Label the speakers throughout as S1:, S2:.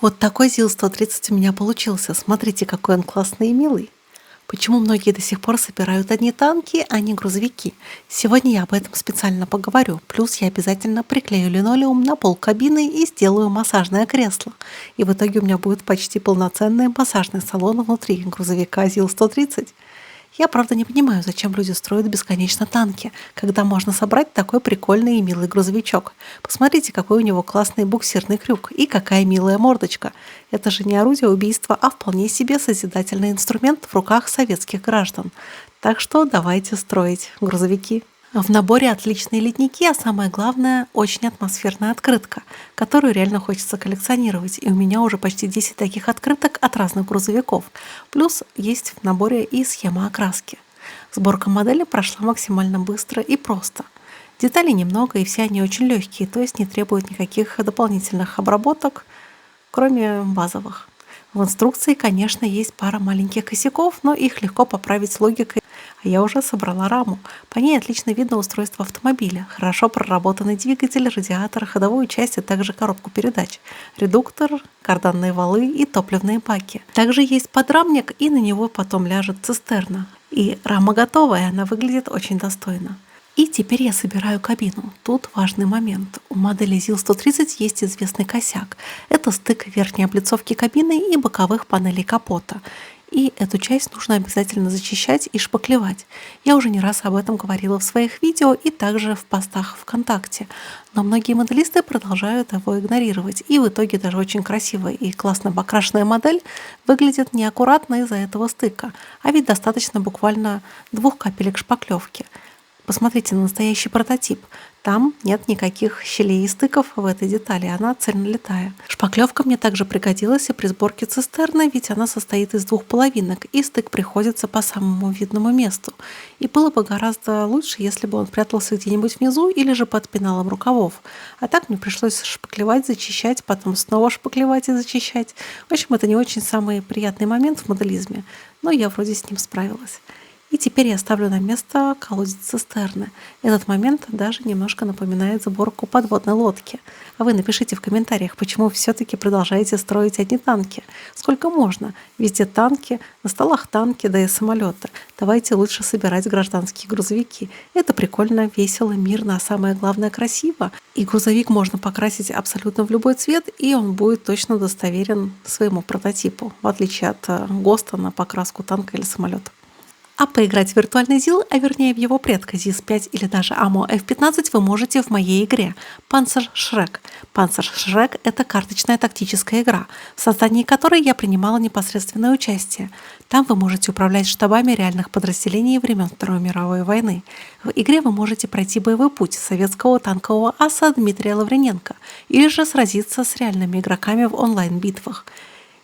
S1: Вот такой ЗИЛ-130 у меня получился. Смотрите, какой он классный и милый. Почему многие до сих пор собирают одни танки, а не грузовики? Сегодня я об этом специально поговорю. Плюс я обязательно приклею линолеум на пол кабины и сделаю массажное кресло. И в итоге у меня будет почти полноценный массажный салон внутри грузовика ЗИЛ-130. Я, правда, не понимаю, зачем люди строят бесконечно танки, когда можно собрать такой прикольный и милый грузовичок. Посмотрите, какой у него классный буксирный крюк и какая милая мордочка. Это же не орудие убийства, а вполне себе созидательный инструмент в руках советских граждан. Так что давайте строить грузовики. В наборе отличные ледники, а самое главное, очень атмосферная открытка, которую реально хочется коллекционировать. И у меня уже почти 10 таких открыток от разных грузовиков. Плюс есть в наборе и схема окраски. Сборка модели прошла максимально быстро и просто. Деталей немного, и все они очень легкие, то есть не требуют никаких дополнительных обработок, кроме базовых. В инструкции, конечно, есть пара маленьких косяков, но их легко поправить логикой. А я уже собрала раму. По ней отлично видно устройство автомобиля. Хорошо проработанный двигатель, радиатор, ходовую часть, а также коробку передач, редуктор, карданные валы и топливные баки. Также есть подрамник, и на него потом ляжет цистерна. И рама готовая, она выглядит очень достойно. И теперь я собираю кабину. Тут важный момент. У модели ЗИЛ-130 есть известный косяк. Это стык верхней облицовки кабины и боковых панелей капота. И эту часть нужно обязательно зачищать и шпаклевать. Я уже не раз об этом говорила в своих видео и также в постах ВКонтакте. Но многие моделисты продолжают его игнорировать. И в итоге даже очень красивая и классно покрашенная модель выглядит неаккуратно из-за этого стыка. А ведь достаточно буквально 2 капелек шпаклевки. Посмотрите на настоящий прототип. Там нет никаких щелей и стыков в этой детали, она цельнолитая. Шпаклевка мне также пригодилась и при сборке цистерны, ведь она состоит из 2 половинок, и стык приходится по самому видному месту. И было бы гораздо лучше, если бы он прятался где-нибудь внизу или же под пеналом рукавов. А так мне пришлось шпаклевать, зачищать, потом снова шпаклевать и зачищать. В общем, это не очень самый приятный момент в моделизме, но я вроде с ним справилась. И теперь я ставлю на место колодец цистерны. Этот момент даже немножко напоминает сборку подводной лодки. А вы напишите в комментариях, почему все-таки продолжаете строить одни танки. Сколько можно? Везде танки, на столах танки, да и самолеты. Давайте лучше собирать гражданские грузовики. Это прикольно, весело, мирно, а самое главное красиво. И грузовик можно покрасить абсолютно в любой цвет, и он будет точно достоверен своему прототипу, в отличие от ГОСТа на покраску танка или самолета. А поиграть в виртуальный ЗИЛ, а вернее в его предка ЗИС-5 или даже АМО F-15 вы можете в моей игре Panzerschreck. Panzerschreck — это карточная тактическая игра, в создании которой я принимала непосредственное участие. Там вы можете управлять штабами реальных подразделений времен Второй мировой войны. В игре вы можете пройти боевой путь советского танкового аса Дмитрия Лавриненко или же сразиться с реальными игроками в онлайн-битвах.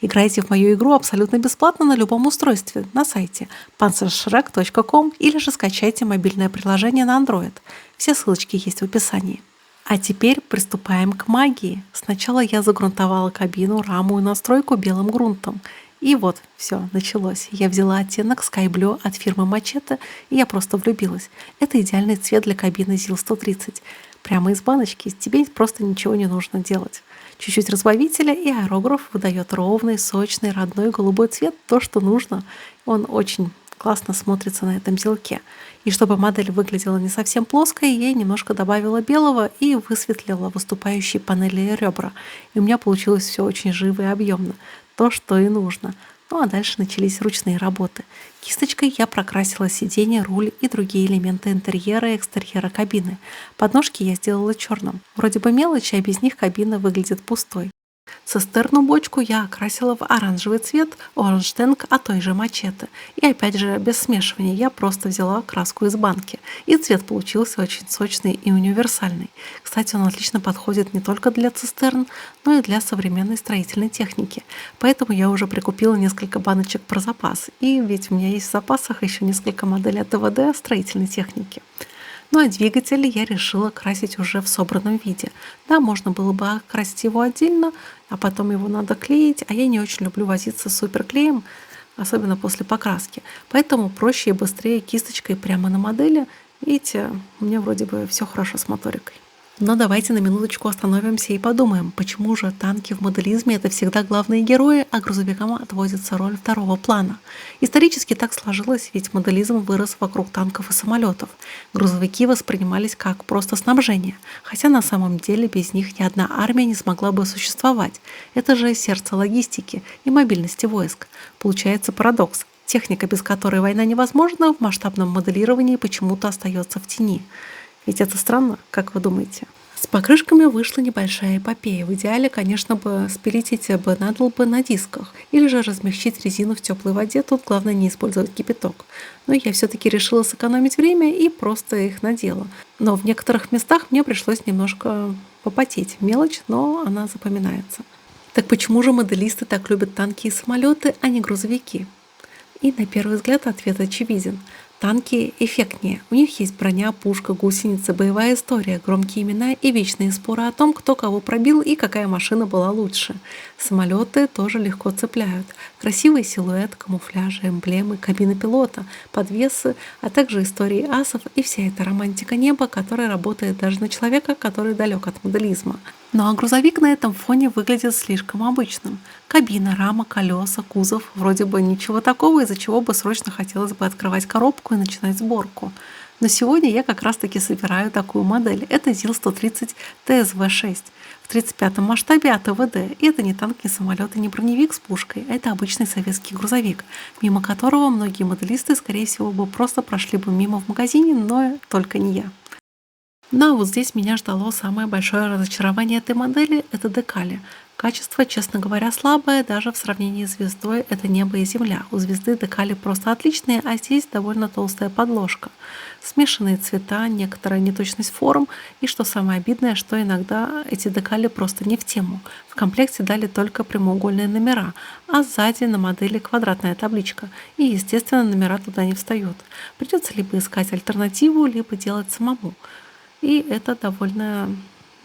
S1: Играйте в мою игру абсолютно бесплатно на любом устройстве на сайте panzerschreck.com или же скачайте мобильное приложение на Android. Все ссылочки есть в описании. А теперь приступаем к магии. Сначала я загрунтовала кабину, раму и настройку белым грунтом. И вот, все, началось. Я взяла оттенок Sky Blue от фирмы Machete, и я просто влюбилась. Это идеальный цвет для кабины ЗИЛ-130. Прямо из баночки, тебе просто ничего не нужно делать. Чуть-чуть разбавителя, и аэрограф выдает ровный, сочный, родной голубой цвет, то, что нужно. Он очень классно смотрится на этом зелке. И чтобы модель выглядела не совсем плоской, я немножко добавила белого и высветлила выступающие панели и ребра. И у меня получилось все очень живо и объемно. То, что и нужно. Ну а дальше начались ручные работы. Кисточкой я прокрасила сиденье, руль и другие элементы интерьера и экстерьера кабины. Подножки я сделала черным. Вроде бы мелочи, а без них кабина выглядит пустой. Цистерну-бочку я окрасила в оранжевый цвет Orange Tank от той же Machete. И опять же, без смешивания, я просто взяла краску из банки. И цвет получился очень сочный и универсальный. Кстати, он отлично подходит не только для цистерн, но и для современной строительной техники. Поэтому я уже прикупила несколько баночек про запас. И ведь у меня есть в запасах еще несколько моделей от ТВД строительной техники. Ну а двигатель я решила красить уже в собранном виде. Да, можно было бы окрасить его отдельно, а потом его надо клеить, а я не очень люблю возиться с суперклеем, особенно после покраски. Поэтому проще и быстрее кисточкой прямо на модели. Видите, у меня вроде бы все хорошо с моторикой. Но давайте на минуточку остановимся и подумаем, почему же танки в моделизме — это всегда главные герои, а грузовикам отводится роль второго плана. Исторически так сложилось, ведь моделизм вырос вокруг танков и самолетов. Грузовики воспринимались как просто снабжение, хотя на самом деле без них ни одна армия не смогла бы существовать. Это же сердце логистики и мобильности войск. Получается парадокс. Техника, без которой война невозможна, в масштабном моделировании почему-то остается в тени. Ведь это странно, как вы думаете? С покрышками вышла небольшая эпопея. В идеале, конечно, бы спилить эти бы надолбы на дисках или же размягчить резину в теплой воде. Тут главное не использовать кипяток. Но я все-таки решила сэкономить время и просто их надела. Но в некоторых местах мне пришлось немножко попотеть. Мелочь, но она запоминается. Так почему же моделисты так любят танки и самолеты, а не грузовики? И на первый взгляд ответ очевиден. Танки эффектнее. У них есть броня, пушка, гусеницы, боевая история, громкие имена и вечные споры о том, кто кого пробил и какая машина была лучше. Самолеты тоже легко цепляют. Красивый силуэт, камуфляжи, эмблемы, кабина пилота, подвесы, а также истории асов и вся эта романтика неба, которая работает даже на человека, который далек от моделизма. Ну а грузовик на этом фоне выглядит слишком обычным. Кабина, рама, колеса, кузов. Вроде бы ничего такого, из-за чего бы срочно хотелось бы открывать коробку и начинать сборку. Но сегодня я как раз таки собираю такую модель. Это ЗИЛ-130 ТСВ-6 в 35-м масштабе АТВД. И это не танк, не самолет и не броневик с пушкой. Это обычный советский грузовик, мимо которого многие моделисты, скорее всего, бы просто прошли бы мимо в магазине, но только не я. Но вот здесь меня ждало самое большое разочарование этой модели — это декали. Качество, честно говоря, слабое, даже в сравнении с звездой — это небо и земля. У звезды декали просто отличные, а здесь довольно толстая подложка. Смешанные цвета, некоторая неточность форм, и что самое обидное, что иногда эти декали просто не в тему. В комплекте дали только прямоугольные номера, а сзади на модели квадратная табличка, и, естественно, номера туда не встают. Придется либо искать альтернативу, либо делать самому. И это довольно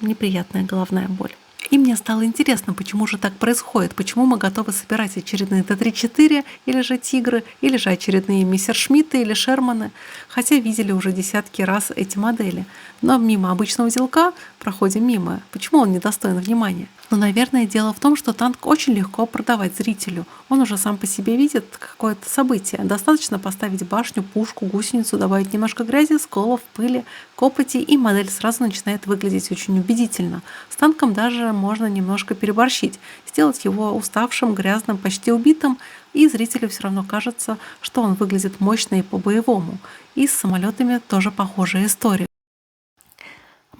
S1: неприятная головная боль. И мне стало интересно, почему же так происходит, почему мы готовы собирать очередные Т-34 или же Тигры, или же очередные Мессершмитты или Шерманы, хотя видели уже десятки раз эти модели. Но мимо обычного узелка проходим мимо. Почему он недостоин внимания? Но, наверное, дело в том, что танк очень легко продавать зрителю. Он уже сам по себе видит какое-то событие. Достаточно поставить башню, пушку, гусеницу, добавить немножко грязи, сколов, пыли, копоти, и модель сразу начинает выглядеть очень убедительно. С танком даже можно немножко переборщить, сделать его уставшим, грязным, почти убитым, и зрителю все равно кажется, что он выглядит мощно и по-боевому. И с самолетами тоже похожая история.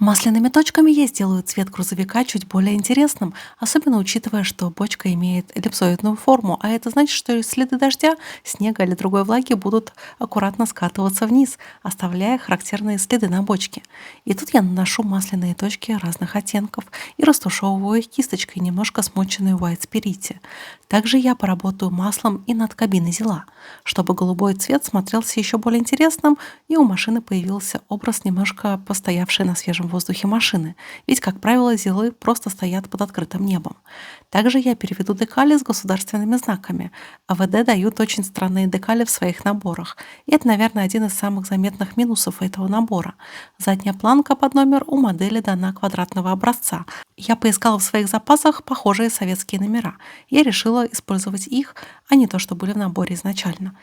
S1: Масляными точками я сделаю цвет грузовика чуть более интересным, особенно учитывая, что бочка имеет эллипсоидную форму, а это значит, что следы дождя, снега или другой влаги будут аккуратно скатываться вниз, оставляя характерные следы на бочке. И тут я наношу масляные точки разных оттенков и растушевываю их кисточкой, немножко смоченной в white спирите. Также я поработаю маслом и над кабиной ЗИЛа, чтобы голубой цвет смотрелся еще более интересным, и у машины появился образ, немножко постоявший на свежем воздухе машины, ведь, как правило, ЗИЛы просто стоят под открытым небом. Также я переведу декали с государственными знаками. АВД дают очень странные декали в своих наборах, и это, наверное, один из самых заметных минусов этого набора. Задняя планка под номер у модели дана квадратного образца. Я поискала в своих запасах похожие советские номера. Я решила использовать их, а не то, что были в наборе изначально.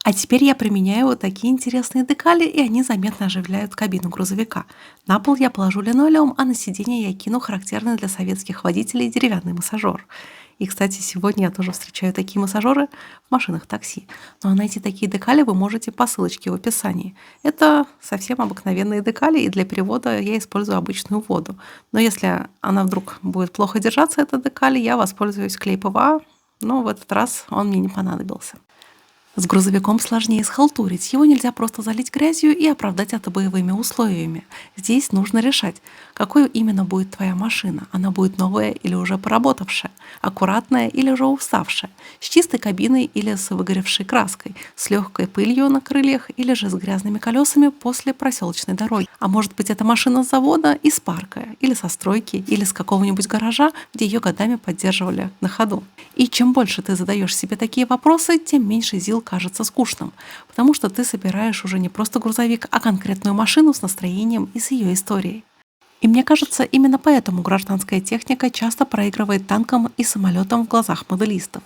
S1: А теперь я применяю вот такие интересные декали, и они заметно оживляют кабину грузовика. На пол я положу линолеум, а на сиденье я кину характерный для советских водителей деревянный массажер. И, кстати, сегодня я тоже встречаю такие массажеры в машинах такси. Ну а найти такие декали вы можете по ссылочке в описании. Это совсем обыкновенные декали, и для перевода я использую обычную воду. Но если она вдруг будет плохо держаться, эта декали, я воспользуюсь клей ПВА, но в этот раз он мне не понадобился. С грузовиком сложнее схалтурить. Его нельзя просто залить грязью и оправдать это боевыми условиями. Здесь нужно решать, Какой именно будет твоя машина? Она будет новая или уже поработавшая? Аккуратная или уже уставшая? С чистой кабиной или с выгоревшей краской? С легкой пылью на крыльях или же с грязными колесами после проселочной дороги? А может быть, это машина с завода, из парка, или со стройки, или с какого-нибудь гаража, где ее годами поддерживали на ходу? И чем больше ты задаешь себе такие вопросы, тем меньше ЗИЛ кажется скучным, потому что ты собираешь уже не просто грузовик, а конкретную машину с настроением и с ее историей. И мне кажется, именно поэтому гражданская техника часто проигрывает танкам и самолетам в глазах моделистов.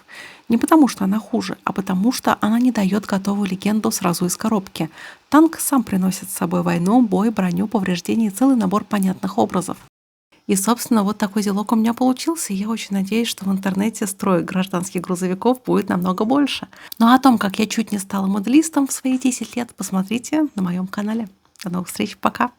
S1: Не потому, что она хуже, а потому, что она не дает готовую легенду сразу из коробки. Танк сам приносит с собой войну, бой, броню, повреждения и целый набор понятных образов. И, собственно, вот такой диалог у меня получился, и я очень надеюсь, что в интернете строек гражданских грузовиков будет намного больше. Ну а о том, как я чуть не стала моделистом в свои 10 лет, посмотрите на моем канале. До новых встреч, пока!